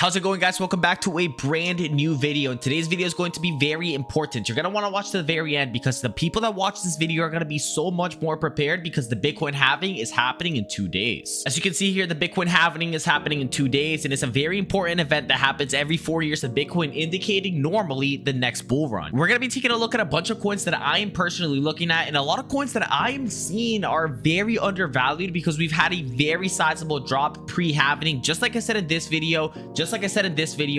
How's it going, guys? Welcome back to a brand new video. And today's video is going to be very important. You're going to want to watch to the very end because the people that watch this video are going to be so much more prepared because the Bitcoin halving is happening in 2 days. As you can see here, the Bitcoin halving is happening in 2 days, and it's a very important event that happens every 4 years of Bitcoin, indicating normally the next bull run. We're going to be taking a look at a bunch of coins that I am personally looking at, and a lot of coins that I am seeing are very undervalued because we've had a very sizable drop pre-halving. Just like I said in this video,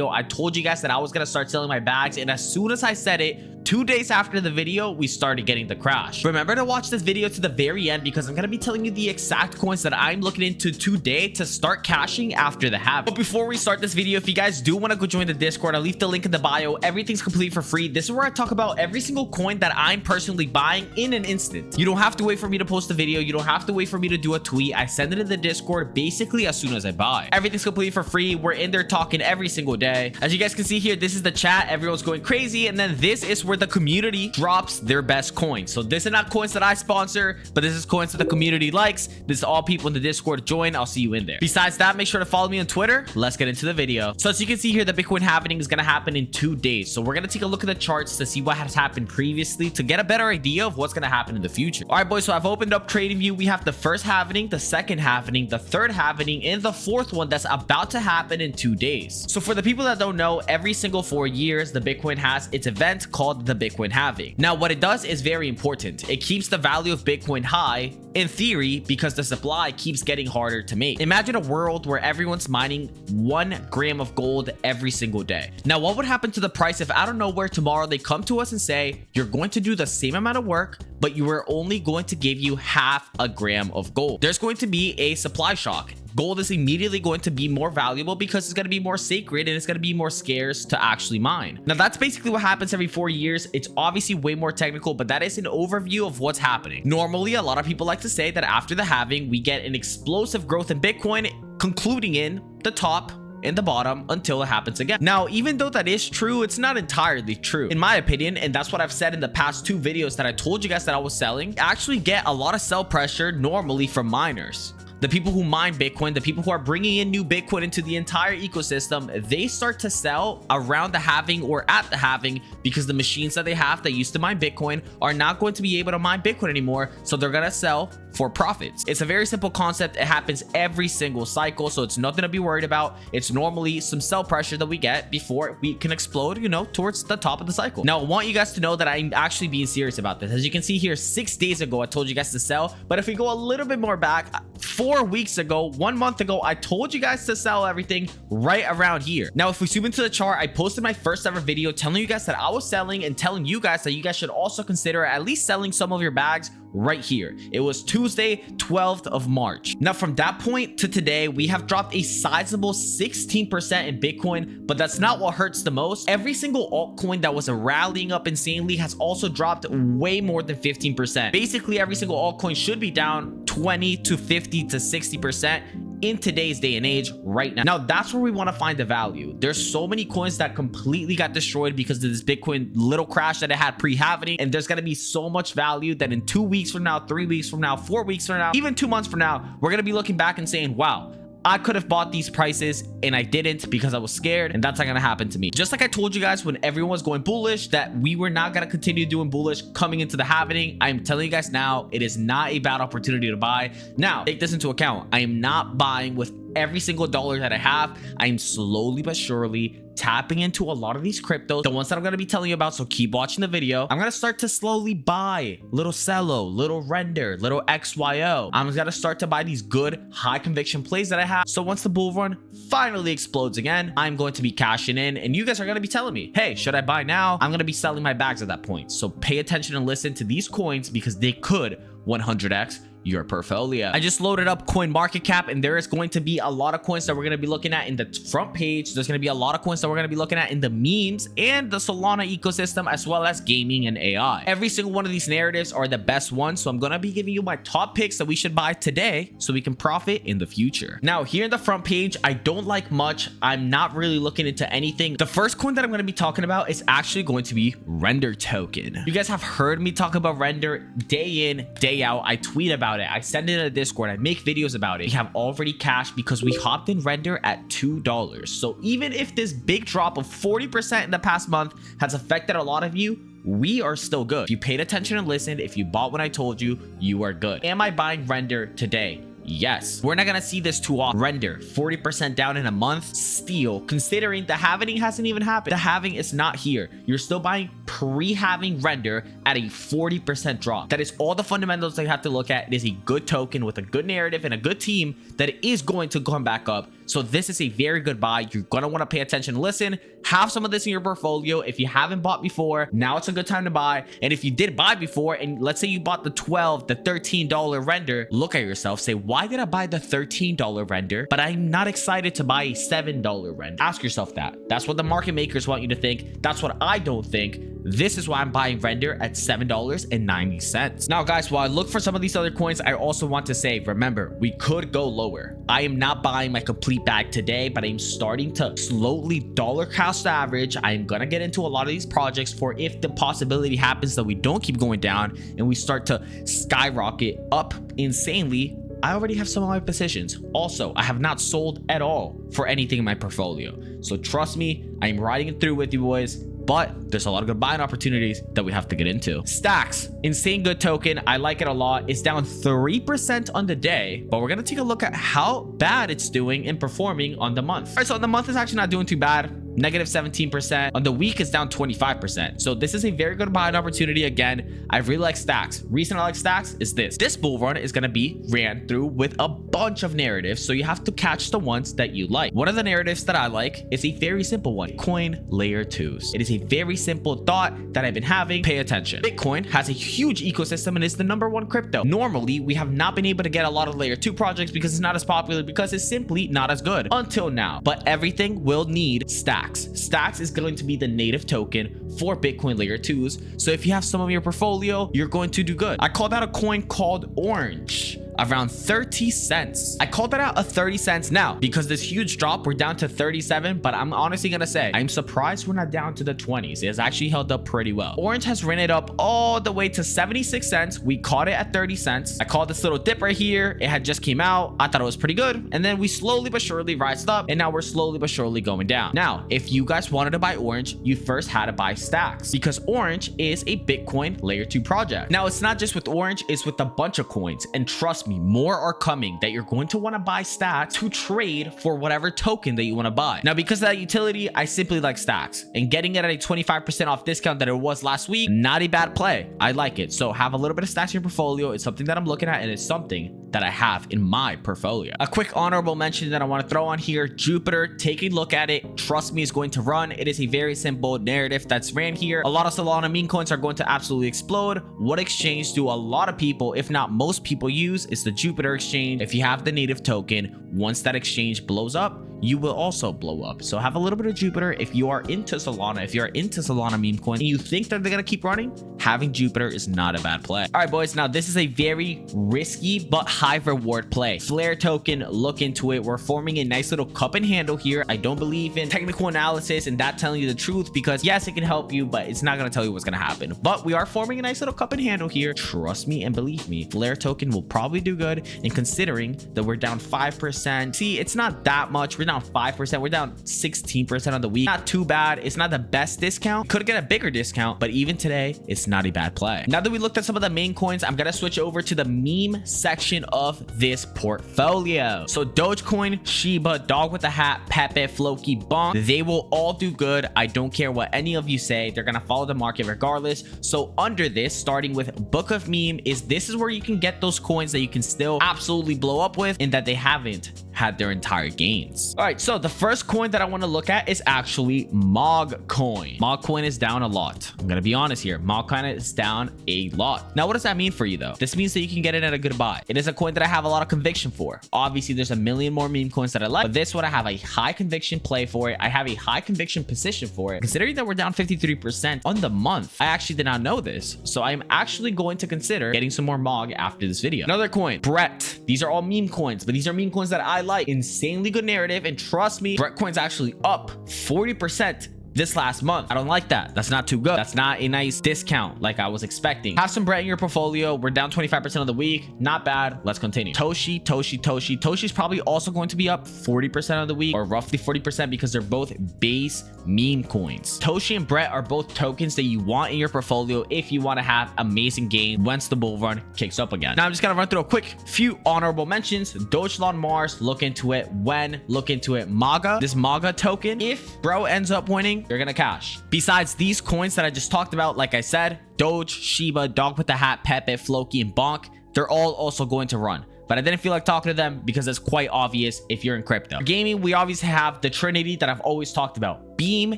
I told you guys that I was going to start selling my bags, and as soon as I said it, 2 days after the video, we started getting the crash. Remember to watch this video to the very end because I'm going to be telling you the exact coins that I'm looking into today to start cashing after the halving. But before we start this video, if you guys do want to go join the Discord, I'll leave the link in the bio. Everything's complete for free. This is where I talk about every single coin that I'm personally buying in an instant. You don't have to wait for me to post a video. You don't have to wait for me to do a tweet. I send it in the Discord basically as soon as I buy. Everything's complete for free. We're in there talking every single day. As you guys can see here, this is the chat. Everyone's going crazy, and then this is where the community drops their best coins. So this is not coins that I sponsor, but this is coins that the community likes. This is all people in the Discord join. I'll see you in there. Besides that, make sure to follow me on Twitter. Let's get into the video. So as you can see here, the Bitcoin halving is going to happen in 2 days. So we're going to take a look at the charts to see what has happened previously to get a better idea of what's going to happen in the future. All right, boys. So I've opened up TradingView. We have the first halving, the second halving, the third halving, and the fourth one that's about to happen in 2 days. So for the people that don't know, every single 4 years, the Bitcoin has its event called the Bitcoin halving. Now, what it does is very important. It keeps the value of Bitcoin high in theory because the supply keeps getting harder to make. Imagine a world where everyone's mining 1 gram of gold every single day. Now, what would happen to the price if out of nowhere tomorrow they come to us and say, you're going to do the same amount of work, but you are only going to give you half a gram of gold? There's going to be a supply shock. Gold is immediately going to be more valuable because it's going to be more sacred and it's going to be more scarce to actually mine. Now, that's basically what happens every 4 years. It's obviously way more technical, but that is an overview of what's happening. Normally, a lot of people like to say that after the halving, we get an explosive growth in Bitcoin, concluding in the top and the bottom until it happens again. Now, even though that is true, it's not entirely true in my opinion, and that's what I've said in the past 2 videos that I told you guys that I was selling. Actually get a lot of sell pressure normally from miners. The people who mine Bitcoin, the people who are bringing in new Bitcoin into the entire ecosystem, they start to sell around the halving or at the halving because the machines that they have that used to mine Bitcoin are not going to be able to mine Bitcoin anymore. So they're going to sell for profits. It's a very simple concept. It happens every single cycle, so it's nothing to be worried about. It's normally some sell pressure that we get before we can explode, you know, towards the top of the cycle. Now, I want you guys to know that I'm actually being serious about this. As you can see here, 6 days ago, I told you guys to sell. But if we go a little bit more back, 4 weeks ago, 1 month ago, I told you guys to sell everything right around here. Now, if we zoom into the chart, I posted my first ever video telling you guys that I was selling and telling you guys that you guys should also consider at least selling some of your bags right here. It was Tuesday, 12th of March. Now, from that point to today, we have dropped a sizable 16% in Bitcoin, but that's not what hurts the most. Every single altcoin that was rallying up insanely has also dropped way more than 15%. Basically, every single altcoin should be down 20 to 50 to 60% in today's day and age right now. Now, that's where we want to find the value. There's so many coins that completely got destroyed because of this Bitcoin little crash that it had pre-halving, and there's going to be so much value that in 2 weeks from now, 3 weeks from now, 4 weeks from now, even 2 months from now, we're going to be looking back and saying, wow, I could have bought these prices and I didn't because I was scared, and that's not gonna happen to me. Just like I told you guys when everyone was going bullish that we were not gonna continue doing bullish coming into the halving, I am telling you guys now, it is not a bad opportunity to buy. Now, take this into account. I am not buying with every single dollar that I have. I am slowly but surely tapping into a lot of these cryptos, the ones that I'm going to be telling you about. So keep watching the video. I'm going to start to slowly buy little Cello, little Render, little XYO. I'm going to start to buy these good high conviction plays that I have. So once the bull run finally explodes again, I'm going to be cashing in, and you guys are going to be telling me, hey, should I buy now? I'm going to be selling my bags at that point. So pay attention and listen to these coins because they could 100x your portfolio. I just loaded up CoinMarketCap, and there is going to be a lot of coins that we're going to be looking at in the front page. There's going to be a lot of coins that we're going to be looking at in the memes and the Solana ecosystem, as well as gaming and AI. Every single one of these narratives are the best ones, so I'm going to be giving you my top picks that we should buy today so we can profit in the future. Now, here in the front page, I don't like much. I'm not really looking into anything. The first coin that I'm going to be talking about is actually going to be Render token. You guys have heard me talk about Render day in, day out. I tweet about about it. I send it in a Discord. I make videos about it. We have already cashed because we hopped in render at $2. So even if this big drop of 40% in the past month has affected a lot of you, we are still good. If you paid attention and listened, if you bought what I told you, you are good. Am I buying render today? Yes. We're not gonna see this too often. Render 40% down in a month. Steal, considering the halving hasn't even happened. The halving is not here. You're still buying pre-halving render at a 40% drop. That is all the fundamentals that you have to look at. It is a good token with a good narrative and a good team that is going to come back up. So this is a very good buy. You're gonna want to pay attention and listen. Have some of this in your portfolio. If you haven't bought before, now it's a good time to buy. And if you did buy before, and let's say you bought the $13 render, look at yourself, say, why did I buy the $13 render, but I'm not excited to buy a $7 render? Ask yourself that. That's what the market makers want you to think. That's what I don't think. This is why I'm buying render at $7.90. Now, guys, while I look for some of these other coins, I also want to say, remember, we could go lower. I am not buying my complete bag today, but I'm starting to slowly dollar cost average. I'm gonna get into a lot of these projects for if the possibility happens that we don't keep going down and we start to skyrocket up insanely. I already have some of my positions. Also, I have not sold at all for anything in my portfolio. So trust me, I'm riding it through with you boys. But there's a lot of good buying opportunities that we have to get into. STAX, insane good token. I like it a lot. It's down 3% on the day, but we're going to take a look at how bad it's doing and performing on the month. All right, so the month is actually not doing too bad. Negative 17%. On the week, it's down 25%. So this is a very good buying opportunity. Again, I really like STAX. Reason I like STAX is this bull run is going to be ran through with a bunch of narratives. So you have to catch the ones that you like. One of the narratives that I like is a very simple one. Bitcoin layer 2s. It is a very simple thought that I've been having. Pay attention. Bitcoin has a huge ecosystem and is the #1 crypto. Normally, we have not been able to get a lot of layer 2 projects because it's not as popular, because it's simply not as good until now. But everything will need STAX. STAX is going to be the native token for Bitcoin layer 2s. So if you have some of your portfolio, you're going to do good. I called out a coin called Orange. Around 30 cents. I called that out at 30 cents now because this huge drop, we're down to 37, but I'm honestly gonna say I'm surprised we're not down to the 20s. It has actually held up pretty well. Orange has ran it up all the way to 76 cents. We caught it at 30 cents. I called this little dip right here. It had just came out. I thought it was pretty good. And then we slowly but surely rised up, and now we're slowly but surely going down. Now, if you guys wanted to buy Orange, you first had to buy STAX because Orange is a Bitcoin layer 2 project. Now, it's not just with Orange, it's with a bunch of coins. And trust me, more are coming that you're going to want to buy STAX to trade for whatever token that you want to buy. Now, because of that utility, I simply like STAX, and getting it at a 25% off discount that it was last week, not a bad play. I like it. So have a little bit of STAX in your portfolio. It's something that I'm looking at, and it's something that I have in my portfolio. A quick honorable mention that I want to throw on here, Jupiter. Take a look at it. Trust me, it's going to run. It is a very simple narrative that's ran here. A lot of Solana meme coins are going to absolutely explode. What exchange do a lot of people, if not most people, use is the Jupiter exchange. If you have the native token, once that exchange blows up, you will also blow up. So have a little bit of Jupiter. If you are into Solana, if you're into Solana meme coin and you think that they're gonna keep running, having Jupiter is not a bad play. All right, boys, now this is a very risky but high reward play. Flare token, look into it. We're forming a nice little cup and handle here. I don't believe in technical analysis and that telling you the truth, because yes, it can help you, but it's not gonna tell you what's gonna happen. But we are forming a nice little cup and handle here. Trust me and believe me, Flare token will probably do good. And considering that we're down 5%, see, it's not that much. We're down 5%. We're down 16% on the week. Not too bad. It's not the best discount. Could get a bigger discount, but even today, it's not a bad play. Now that we looked at some of the main coins, I'm gonna switch over to the meme section of this portfolio. So Dogecoin, Shiba, Dog with a Hat, Pepe, Floki, Bonk, they will all do good. I don't care what any of you say. They're gonna follow the market regardless. So under this, starting with Book of Meme, this is where you can get those coins that you can still absolutely blow up with and that they haven't had their entire gains. All right, so the first coin that I want to look at is actually MOG coin. MOG coin is down a lot. I'm gonna be honest here. MOG coin is down a lot. Now, what does that mean for you though? This means that you can get it at a good buy. It is a coin that I have a lot of conviction for. Obviously, there's a million more meme coins that I like, but this one I have a high conviction play for it. I have a high conviction position for it. Considering that we're down 53% on the month, I actually did not know this. So I'm actually going to consider getting some more MOG after this video. Another coin, Brett. These are all meme coins, but these are meme coins that I like. Insanely good narrative, and trust me, Brett coin's actually up 40% this last month. I don't like that. That's not too good. That's not a nice discount like I was expecting. Have some bread in your portfolio. We're down 25% of the week. Not bad. Let's continue. Toshi's probably also going to be up 40% of the week, or roughly 40%, because they're both base meme coins. Toshi and Brett are both tokens that you want in your portfolio if you want to have amazing gains once the bull run kicks up again. Now I'm just gonna run through a quick few honorable mentions. Dogelon Mars, look into it. When, look into it. Maga, this Maga token, if bro ends up winning, you're gonna cash. Besides these coins that I just talked about, like I said, Doge, Shiba, Dog with the Hat, Pepe, Floki, and Bonk, they're all also going to run. But I didn't feel like talking to them because it's quite obvious if you're in crypto. For gaming, we obviously have the Trinity that I've always talked about: Beam,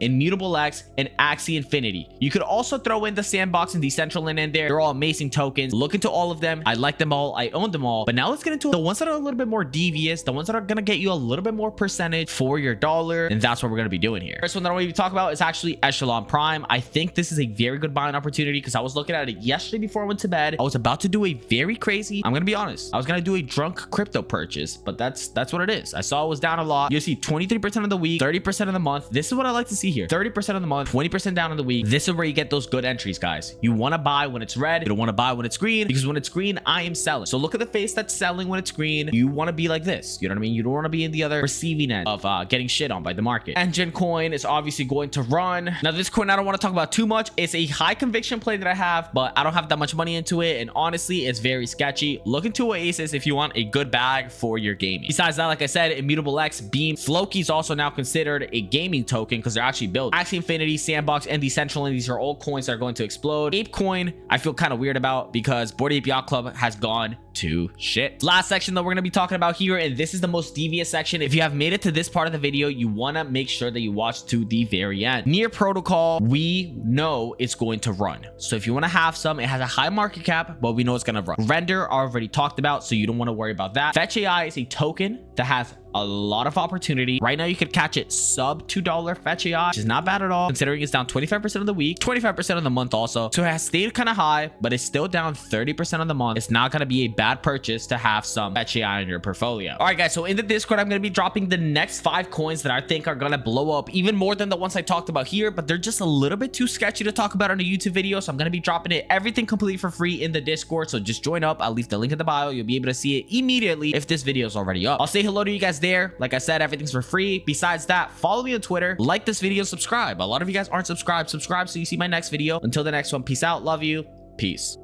Immutable X, and Axie Infinity. You could also throw in the Sandbox and Decentraland in there. They're all amazing tokens. Look into all of them. I like them all. I own them all. But now let's get into the ones that are a little bit more devious, the ones that are going to get you a little bit more percentage for your dollar. And that's what we're going to be doing here. First one that I want to talk about is actually Echelon Prime. I think this is a very good buying opportunity because I was looking at it yesterday before I went to bed. I was about to do a very crazy, I'm going to be honest, I was going to do a drunk crypto purchase, but that's what it is. I saw it was down a lot. You see 23% of the week, 30% of the month. This is what I like to see here: 30% of the month, 20% down in the week. This is where you get those good entries, guys. You want to buy when it's red. You don't want to buy when it's green, because when it's green, I am selling. So look at the face that's selling when it's green. You want to be like this. You know what I mean? You don't want to be in the other receiving end of getting shit on by the market. Engine coin is obviously going to run. Now this coin I don't want to talk about too much. It's a high conviction play that I have, but I don't have that much money into it, and honestly it's very sketchy. Look into Oasis if you want a good bag for your gaming. Besides that, like I said, Immutable X, Beam, Floki is also now considered a gaming token because they're actually built. Axie Infinity, Sandbox, and Decentraland, these are all coins that are going to explode. Ape coin I feel kind of weird about because Bored Ape Yacht Club has gone to shit. Last section that we're going to be talking about here, and this is the most devious section. If you have made it to this part of the video, you want to make sure that you watch to the very end. Near Protocol, we know it's going to run. So if you want to have some, it has a high market cap, but we know it's going to run. Render, I already talked about, so you don't want to worry about that. Fetch AI is a token that has a lot of opportunity. Right now you could catch it sub $2 Fetch AI, which is not bad at all considering it's down 25% of the week, 25% of the month also. So it has stayed kind of high, but it's still down 30% of the month. It's not going to be a bad purchase to have some Fetch AI in your portfolio. All right guys, so in the Discord I'm going to be dropping the next 5 coins that I think are going to blow up even more than the ones I talked about here, but they're just a little bit too sketchy to talk about on a YouTube video. So I'm going to be dropping it everything completely for free in the Discord. So just join up. I'll leave the link in the bio. You'll be able to see it immediately if this video is already up. I'll say hello to you guys there. Like I said, everything's for free. Besides that, follow me on Twitter, like this video, subscribe. A lot of you guys aren't subscribed. Subscribe so you see my next video. Until the next one, peace out. Love you. Peace.